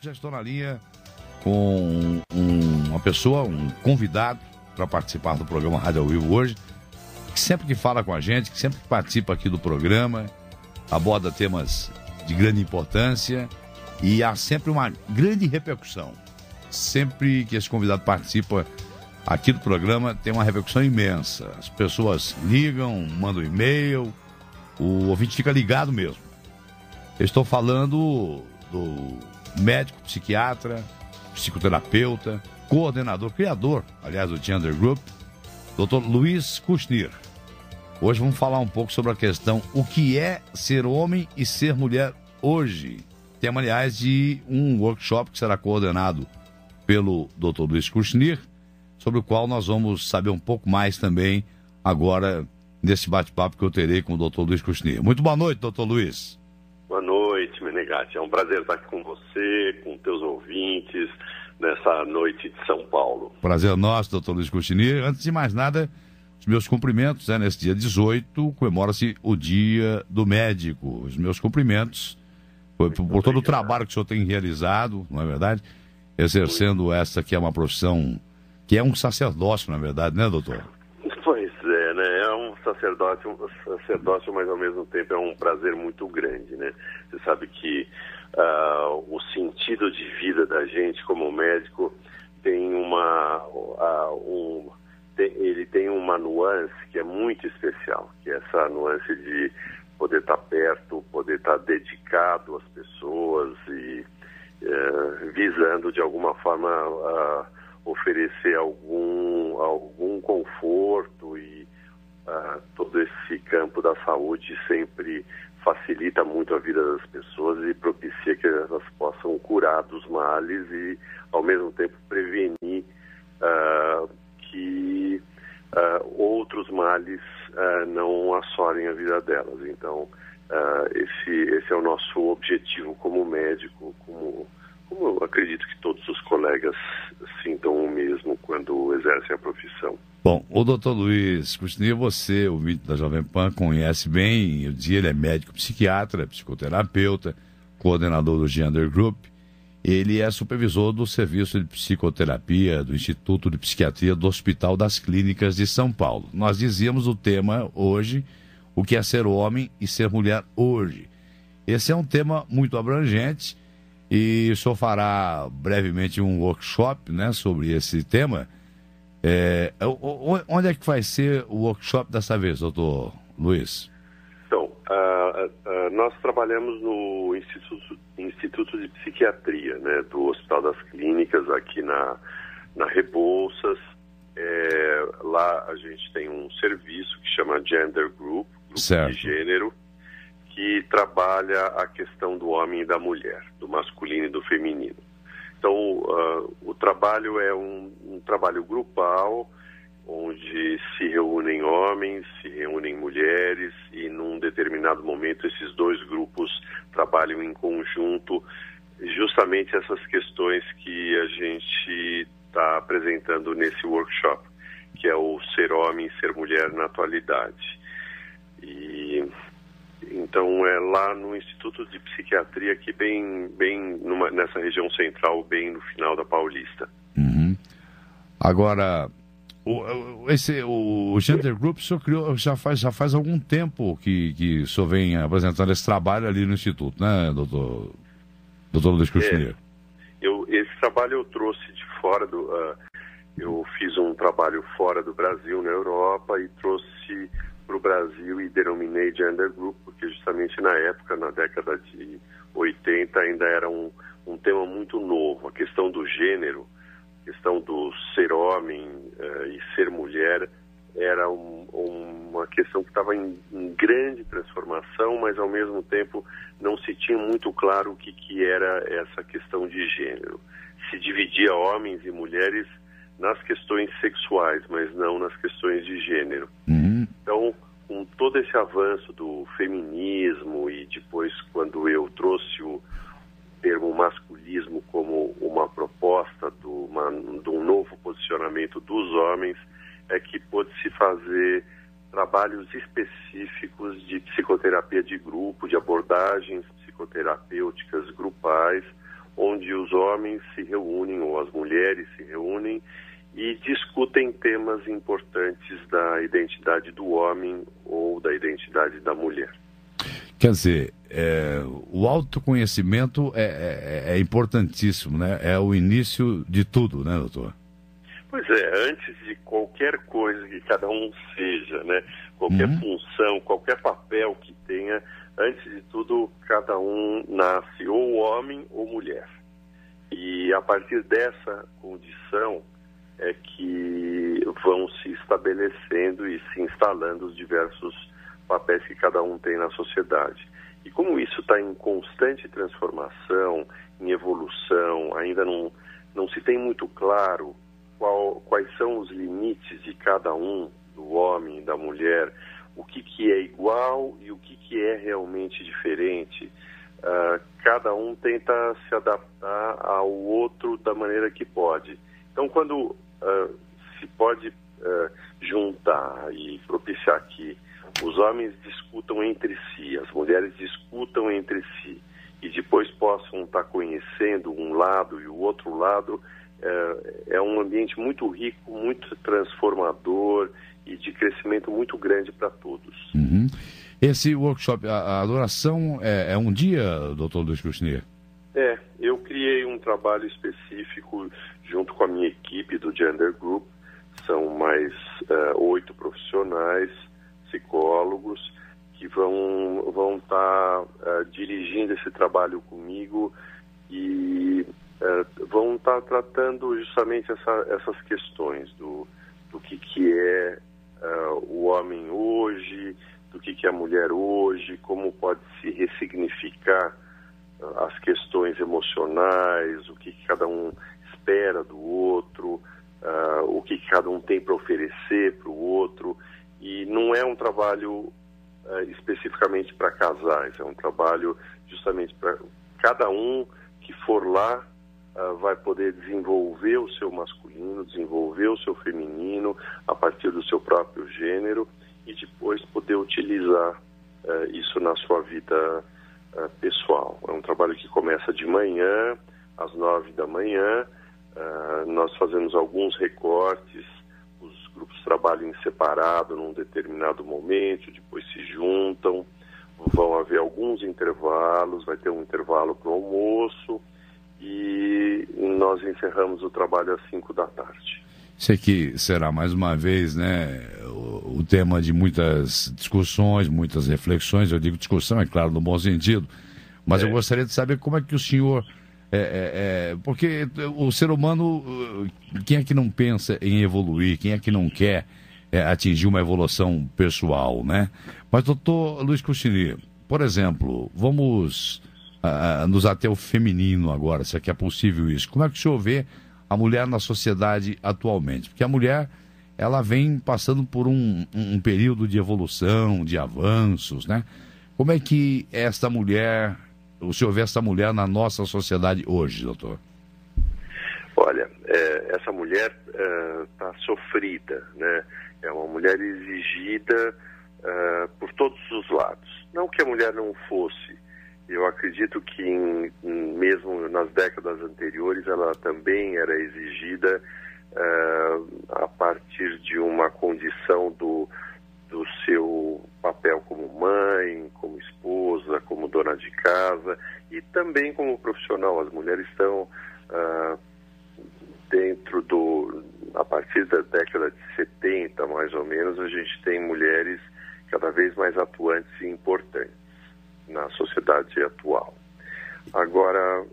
Já estou na linha com uma pessoa, um convidado para participar do programa Rádio ao Vivo hoje, que sempre que fala com a gente, que sempre que participa aqui do programa, aborda temas de grande importância e há sempre uma grande repercussão. Sempre que esse convidado participa aqui do programa, tem uma repercussão imensa. As pessoas ligam, mandam e-mail, o ouvinte fica ligado mesmo. Eu estou falando do médico, psiquiatra, psicoterapeuta, coordenador, criador, aliás, do Gender Group, Dr. Luiz Kushnir. Hoje vamos falar um pouco sobre a questão o que é ser homem e ser mulher hoje. Tema, aliás, de um workshop que será coordenado pelo Dr. Luiz Kushnir, sobre o qual nós vamos saber um pouco mais também agora nesse bate-papo que eu terei com o Dr. Luiz Kushnir. Muito boa noite, Dr. Luiz. Boa noite, Menegatti. É um prazer estar aqui com você, com teus ouvintes, nessa noite de São Paulo. Prazer nosso, Dr. Luiz Kushnir. Antes de mais nada, os meus cumprimentos, nesse dia 18, comemora-se o Dia do Médico. Os meus cumprimentos por todo o trabalho que o senhor tem realizado, não é verdade? Exercendo essa que é uma profissão, que é um sacerdócio, na verdade, né, doutor? Pois é, né? É um sacerdócio, mas ao mesmo tempo é um prazer muito grande, né? Você sabe que o sentido de vida da gente como médico tem ele tem uma nuance que é muito especial, que é essa nuance de poder estar perto, poder estar dedicado às pessoas e visando de alguma forma oferecer algum conforto, e todo esse campo da saúde sempre facilita muito a vida das pessoas e propicia que elas possam curar dos males e ao mesmo tempo prevenir que outros males não assolem a vida delas. Então esse é o nosso objetivo como médico, como eu acredito que todos os colegas sintam o mesmo quando exercem a profissão. Bom, o doutor Luiz Kushnir, você, o ouvinte da Jovem Pan, conhece bem. Eu dizia, ele é médico psiquiatra, psicoterapeuta, coordenador do Gender Group. Ele é supervisor do serviço de psicoterapia do Instituto de Psiquiatria do Hospital das Clínicas de São Paulo. Nós dizíamos o tema hoje, o que é ser homem e ser mulher hoje. Esse é um tema muito abrangente e o senhor fará brevemente um workshop, né, sobre esse tema. Onde é que vai ser o workshop dessa vez, doutor Luiz? Então, nós trabalhamos no Instituto de Psiquiatria, né, do Hospital das Clínicas, aqui na Rebouças. Lá a gente tem um serviço que chama Gender Group, grupo certo. De gênero, que trabalha a questão do homem e da mulher, do masculino e do feminino. Então, o trabalho é um trabalho grupal, onde se reúnem homens, se reúnem mulheres, e num determinado momento esses dois grupos trabalham em conjunto justamente essas questões que a gente está apresentando nesse workshop, que é o ser homem e ser mulher na atualidade. E então é lá no Instituto de Psiquiatria, aqui bem nessa região central, bem no final da Paulista. Uhum. Agora, o Gender Group o senhor criou já faz algum tempo que o senhor vem apresentando esse trabalho ali no Instituto, né, doutor Luiz Kushnir? Esse trabalho eu trouxe de fora eu fiz um trabalho fora do Brasil, na Europa, e trouxe para o Brasil e denominei Gender Group, porque justamente na época, na década de 80, ainda era um tema muito novo. A questão do gênero, a questão do ser homem e ser mulher, era uma questão que estava em grande transformação, mas ao mesmo tempo não se tinha muito claro o que era essa questão de gênero. Se dividia homens e mulheres nas questões sexuais, mas não nas questões de gênero. Uhum. Então, com todo esse avanço do feminismo e depois quando eu trouxe o termo masculismo como uma proposta de um novo posicionamento dos homens, é que pôde-se fazer trabalhos específicos de psicoterapia de grupo, de abordagens psicoterapêuticas grupais, onde os homens se reúnem, ou as mulheres se reúnem, e discutem temas importantes da identidade do homem ou da identidade da mulher. Quer dizer, o autoconhecimento é importantíssimo, né? É o início de tudo, né, doutor? Pois é, antes de qualquer coisa que cada um seja, né? Qualquer função, qualquer papel que tenha, antes de tudo, cada um nasce ou homem ou mulher. E a partir dessa condição é que vão se estabelecendo e se instalando os diversos papéis que cada um tem na sociedade. E como isso está em constante transformação, em evolução, ainda não se tem muito claro quais são os limites de cada um, do homem e da mulher, o que é igual e o que é realmente diferente. Cada um tenta se adaptar ao outro da maneira que pode. Então, quando se pode juntar e propiciar que os homens discutam entre si, as mulheres discutam entre si, e depois possam estar conhecendo um lado e o outro lado, é um ambiente muito rico, muito transformador e de crescimento muito grande para todos. Uhum. Esse workshop, a adoração é um dia, doutor Luiz Cusnier? Eu criei um trabalho específico junto com a minha equipe do Gender Group. São mais 8 profissionais, psicólogos, que vão estar dirigindo esse trabalho comigo e vão estar tratando justamente essas questões do que é o homem hoje, do que é a mulher hoje, como pode se ressignificar as questões emocionais, o que cada um espera do outro, o que cada um tem para oferecer para o outro. E não é um trabalho especificamente para casais, é um trabalho justamente para cada um que for lá vai poder desenvolver o seu masculino, desenvolver o seu feminino a partir do seu próprio gênero e depois poder utilizar isso na sua vida pessoal. É um trabalho que começa de manhã, às 9 da manhã. Nós fazemos alguns recortes, os grupos trabalham em separado num determinado momento, depois se juntam, vão haver alguns intervalos, vai ter um intervalo para o almoço e nós encerramos o trabalho às 5 da tarde. Isso aqui será, mais uma vez, né, o tema de muitas discussões, muitas reflexões. Eu digo discussão, é claro, no bom sentido, mas eu gostaria de saber como é que o senhor... porque o ser humano, quem é que não pensa em evoluir, quem é que não quer atingir uma evolução pessoal, né? Mas, doutor Luiz Cusnier, por exemplo, vamos nos ater ao feminino agora, se é que é possível isso. Como é que o senhor vê a mulher na sociedade atualmente? Porque a mulher, ela vem passando por um período de evolução, de avanços, né? Como é que esta mulher... o senhor vê essa mulher na nossa sociedade hoje, doutor? Olha, essa mulher está sofrida, né? É uma mulher exigida por todos os lados. Não que a mulher não fosse. Eu acredito que mesmo nas décadas anteriores ela também era exigida a partir de uma condição do seu papel como mãe, como esposa, como dona de casa e também como profissional. As mulheres estão a partir da década de 70, mais ou menos, a gente tem mulheres cada vez mais atuantes e importantes na sociedade atual. Agora,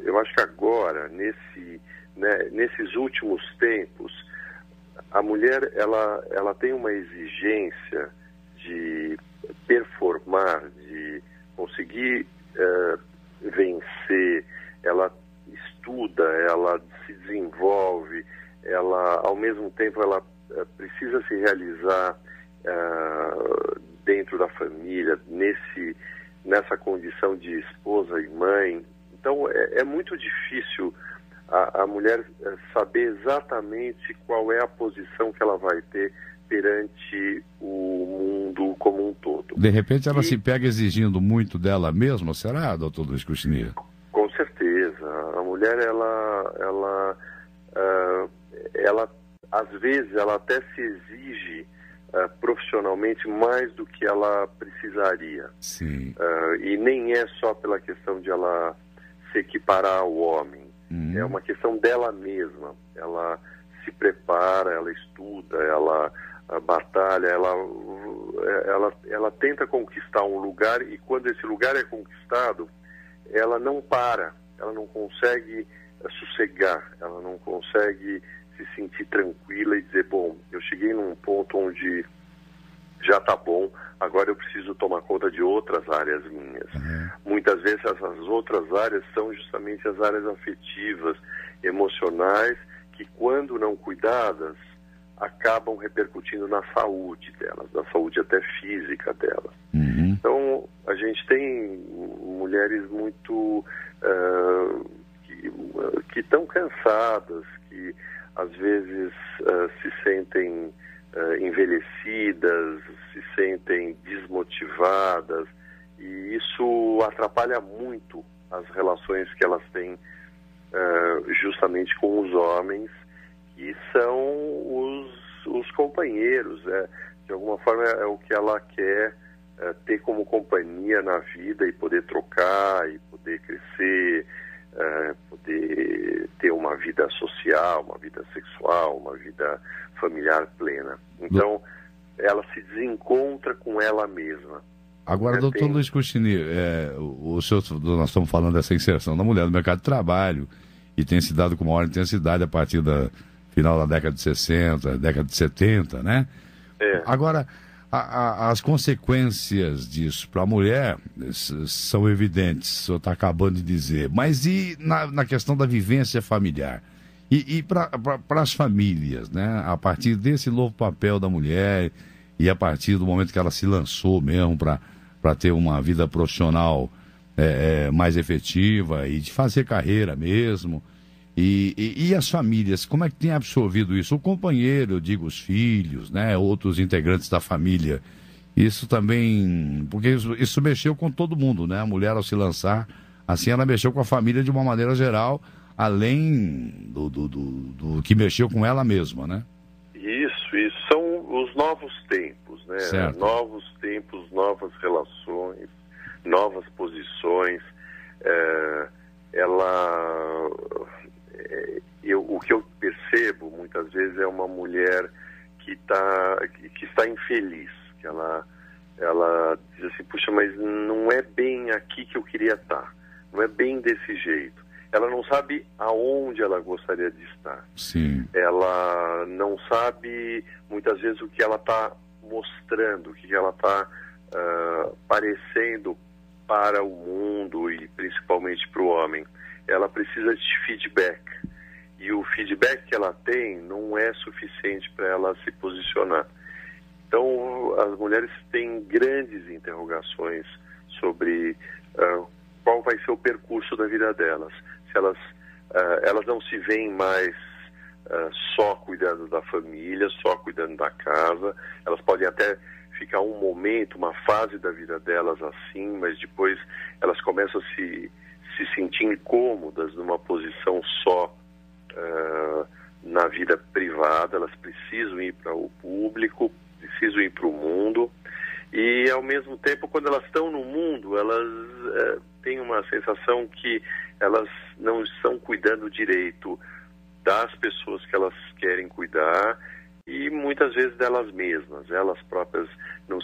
eu acho que agora, nesses últimos tempos, a mulher ela tem uma exigência de performar, de conseguir vencer. Ela estuda, ela se desenvolve, ela ao mesmo tempo ela precisa se realizar dentro da família, nessa condição de esposa e mãe. Então é muito difícil a mulher saber exatamente qual é a posição que ela vai ter perante o mundo como um todo. De repente ela se pega exigindo muito dela mesma, será, doutor Luiz Cusnier? Com certeza. mulher, ela às vezes, ela até se exige profissionalmente mais do que ela precisaria. Sim. E nem é só pela questão de ela se equiparar ao homem. É uma questão dela mesma. Ela se prepara, ela estuda, ela batalha, ela tenta conquistar um lugar, e quando esse lugar é conquistado, ela não para, ela não consegue sossegar, ela não consegue se sentir tranquila e dizer, bom, eu cheguei num ponto onde já está bom, agora eu preciso tomar conta de outras áreas minhas. Muitas vezes essas outras áreas são justamente as áreas afetivas, emocionais, que quando não cuidadas, acabam repercutindo na saúde delas, na saúde até física delas. Então, a gente tem mulheres muito que estão cansadas, que às vezes se sentem envelhecidas, se sentem desmotivadas, e isso atrapalha muito as relações que elas têm justamente com os homens, que são os companheiros. De alguma forma é o que ela quer ter como companhia na vida, e poder trocar, e poder crescer, poder ter uma vida social, uma vida sexual, uma vida familiar plena. Então, ela se desencontra com ela mesma. Agora, doutor Luiz Custini, nós estamos falando dessa inserção da mulher no mercado de trabalho, e tem se dado com maior intensidade a partir da final da década de 60, década de 70, né? Agora, as consequências disso para a mulher são evidentes, o senhor está acabando de dizer, mas e na questão da vivência familiar? E para as famílias, né? A partir desse novo papel da mulher, e a partir do momento que ela se lançou mesmo para ter uma vida profissional mais efetiva e de fazer carreira mesmo, e as famílias, como é que tem absorvido isso? O companheiro, eu digo, os filhos, né? Outros integrantes da família. Isso também, porque isso mexeu com todo mundo, né? A mulher, ao se lançar, assim, ela mexeu com a família de uma maneira geral, além do que mexeu com ela mesma, né? Isso são os novos tempos, né? Certo. Novos tempos, novas relações, novas posições. O que eu percebo muitas vezes é uma mulher que está infeliz, que ela diz assim, puxa, mas não é bem aqui que eu queria estar, não é bem desse jeito. Ela não sabe aonde ela gostaria de estar. Sim. Ela não sabe muitas vezes o que ela está mostrando, o que ela está parecendo para o mundo, e principalmente para o homem. Ela precisa de feedback, e o feedback que ela tem não é suficiente para ela se posicionar. Então, as mulheres têm grandes interrogações sobre qual vai ser o percurso da vida delas. Se elas não se veem mais só cuidando da família, só cuidando da casa. Elas podem até ficar um momento, uma fase da vida delas assim, mas depois elas começam a se sentir incômodas numa posição só na vida privada. Elas precisam ir para o público, precisam ir para o mundo, e ao mesmo tempo, quando elas estão no mundo, elas têm uma sensação que elas não estão cuidando direito das pessoas que elas querem cuidar, e muitas vezes delas mesmas. Elas próprias não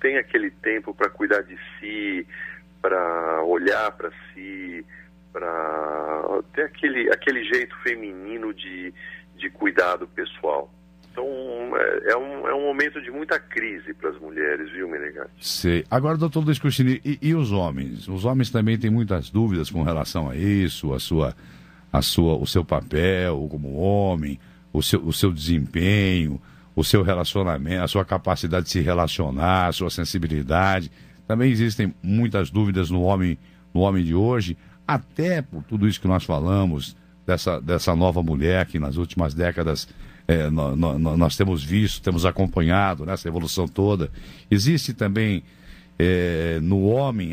têm aquele tempo para cuidar de si, para olhar para si, para ter aquele jeito feminino de cuidado pessoal. Então, é um momento de muita crise para as mulheres, viu, Menegatti? Sei. Agora, doutor Luiz Custini, e os homens? Os homens também têm muitas dúvidas com relação a isso, o seu papel como homem, o seu desempenho, o seu relacionamento, a sua capacidade de se relacionar, a sua sensibilidade. Também existem muitas dúvidas no homem de hoje, até por tudo isso que nós falamos, dessa nova mulher que nas últimas décadas nós temos visto, temos acompanhado nessa evolução toda. Existe também no homem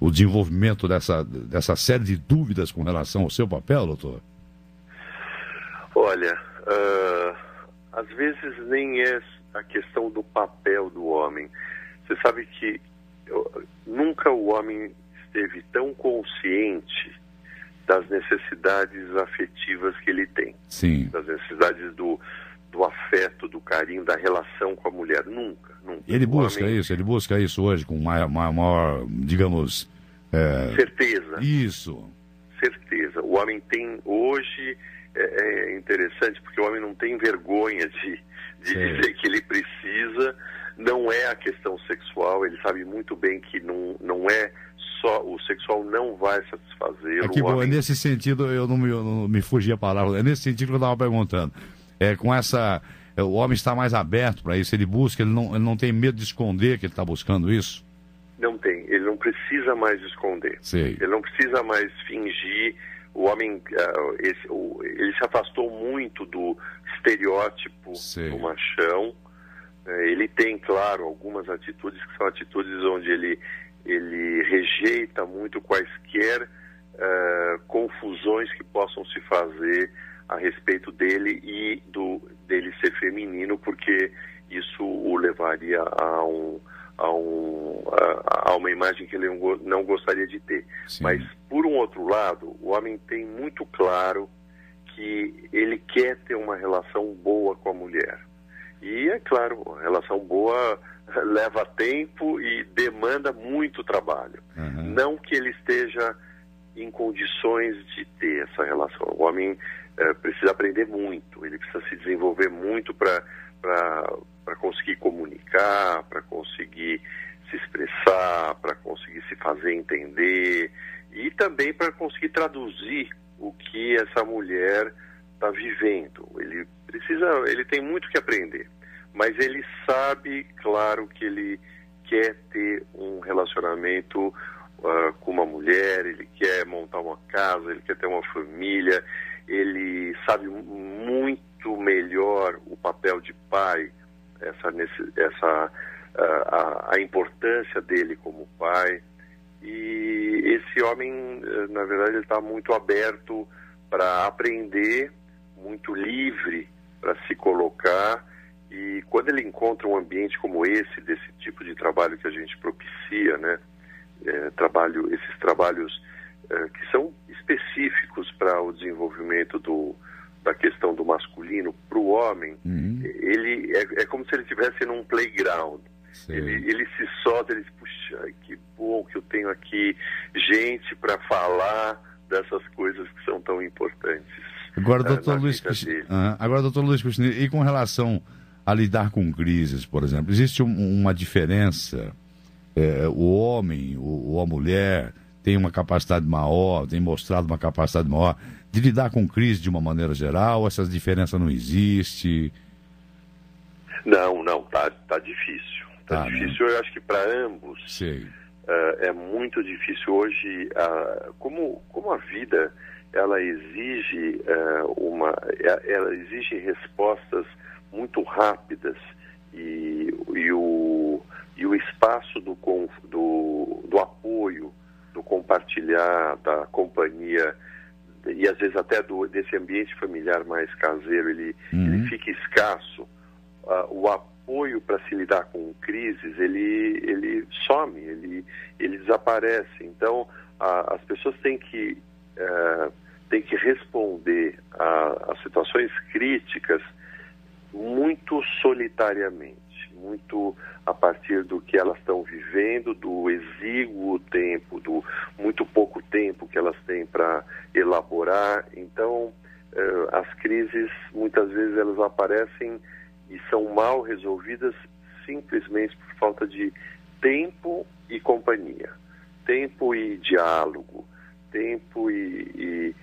o desenvolvimento dessa série de dúvidas com relação ao seu papel, doutor? Olha, às vezes nem é a questão do papel do homem. Você sabe que nunca o homem esteve tão consciente das necessidades afetivas que ele tem. Sim. Das necessidades do afeto, do carinho, da relação com a mulher. Nunca. Ele busca isso hoje com maior, digamos... certeza. Isso. Certeza. O homem tem hoje... É interessante porque o homem não tem vergonha de dizer que ele precisa. Não é a questão sexual, ele sabe muito bem que não é só, o sexual não vai satisfazer. Que bom, é nesse sentido, eu não me fugi a palavra, é nesse sentido que eu estava perguntando. O homem está mais aberto para isso, ele busca, ele não tem medo de esconder que ele está buscando isso? Não tem, ele não precisa mais esconder. Sei. Ele não precisa mais fingir. O homem, ele se afastou muito do estereótipo do machão. Ele tem, claro, algumas atitudes que são atitudes onde ele rejeita muito quaisquer confusões que possam se fazer a respeito dele e dele ser feminino, porque isso o levaria a uma imagem que ele não gostaria de ter. Sim. Mas, por um outro lado, o homem tem muito claro que ele quer ter uma relação boa com a mulher. E, é claro, a relação boa leva tempo e demanda muito trabalho. Uhum. Não que ele esteja em condições de ter essa relação. O homem precisa aprender muito, ele precisa se desenvolver muito para conseguir comunicar, para conseguir se expressar, para conseguir se fazer entender e também para conseguir traduzir o que essa mulher está vivendo. Ele tem muito que aprender, mas ele sabe, claro, que ele quer ter um relacionamento com uma mulher, ele quer montar uma casa, ele quer ter uma família, ele sabe muito melhor o papel de pai, a importância dele como pai. E esse homem, na verdade, ele está muito aberto para aprender, muito livre para se colocar. E quando ele encontra um ambiente como esse, desse tipo de trabalho que a gente propicia, né, esses trabalhos que são específicos para o desenvolvimento da questão do masculino para o homem, ele é como se ele estivesse num playground. Ele se solta, ele diz, puxa, que bom que eu tenho aqui gente para falar dessas coisas que são tão importantes. Agora, doutor Luiz Cristina, e com relação a lidar com crises, por exemplo, existe uma diferença? O homem ou a mulher tem uma capacidade maior, tem mostrado uma capacidade maior de lidar com crise de uma maneira geral? Essas diferenças não existem? Não, tá difícil. Tá difícil, né? Eu acho que para ambos. Sei. É muito difícil hoje, como a vida ela exige ela exige respostas muito rápidas e o espaço do apoio, do compartilhar, da companhia e às vezes até desse ambiente familiar mais caseiro, ele fica escasso. O apoio para se lidar com crises, ele some, ele desaparece. Então, as pessoas têm que responder a situações críticas muito solitariamente, muito a partir do que elas estão vivendo, do exíguo tempo, do muito pouco tempo que elas têm para elaborar. Então, as crises, muitas vezes, elas aparecem e são mal resolvidas simplesmente por falta de tempo e companhia, tempo e diálogo, tempo e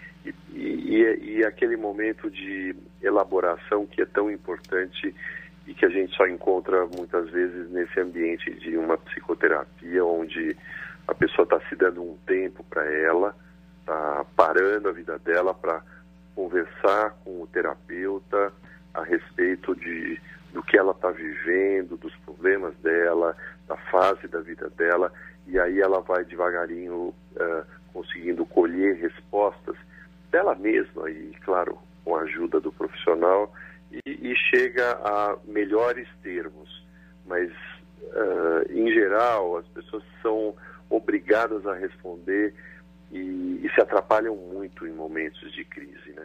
aquele momento de elaboração que é tão importante e que a gente só encontra muitas vezes nesse ambiente de uma psicoterapia, onde a pessoa está se dando um tempo para ela, está parando a vida dela para conversar com o terapeuta a respeito do que ela está vivendo, dos problemas dela, da fase da vida dela, e aí ela vai devagarinho conseguindo colher respostas dela mesma e, claro, com a ajuda do profissional, e chega a melhores termos. Mas, em geral, as pessoas são obrigadas a responder e se atrapalham muito em momentos de crise, né?